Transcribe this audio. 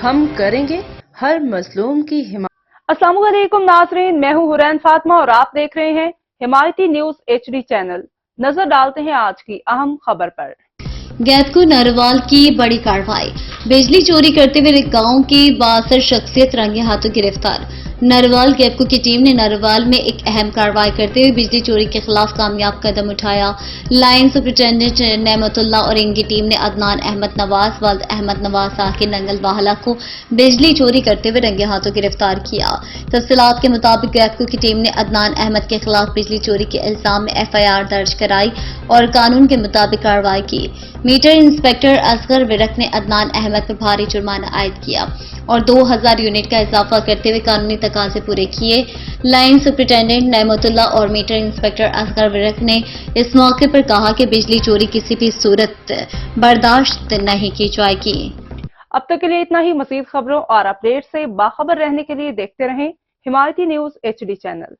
ہم کریں گے ہر مظلوم کی حمایت۔ السلام علیکم ناظرین، میں ہوں حورین فاطمہ اور آپ دیکھ رہے ہیں حمایتی نیوز HD چینل۔ نظر ڈالتے ہیں آج کی اہم خبر پر۔ گیپکو نارروال کی بڑی کارروائی، بجلی چوری کرتے ہوئے گاؤں کی بااثر شخصیت رنگے ہاتھوں گرفتار۔ نارروال گیپکو کی ٹیم نے نارروال میں ایک اہم کارروائی کرتے ہوئے بجلی چوری کے خلاف کامیاب قدم اٹھایا۔ لائن سپرنٹینڈنٹ نعمت اللہ اور ان کی ٹیم نے عدنان احمد نواز والد احمد نواز ساکن ننگل واہلہ کو بجلی چوری کرتے ہوئے رنگے ہاتھوں گرفتار کیا۔ تفصیلات کے مطابق گیپکو کی ٹیم نے عدنان احمد کے خلاف بجلی چوری کے الزام میں FIR درج کرائی اور قانون کے مطابق کارروائی کی۔ میٹر انسپکٹر اصغر ورق نے عدنان احمد پر بھاری جرمانہ عائد کیا اور 2000 یونٹ کا اضافہ کرتے ہوئے قانونی تقاضے پورے کیے۔ لائن سپرنٹینڈنٹ نعمت اللہ اور میٹر انسپکٹر اصغر ورق نے اس موقع پر کہا کہ بجلی چوری کسی بھی صورت برداشت نہیں کی جائے گی۔ اب تک کے لیے اتنا ہی۔ مزید خبروں اور اپڈیٹ سے باخبر رہنے کے لیے دیکھتے رہیں حمایتی نیوز HD چینل۔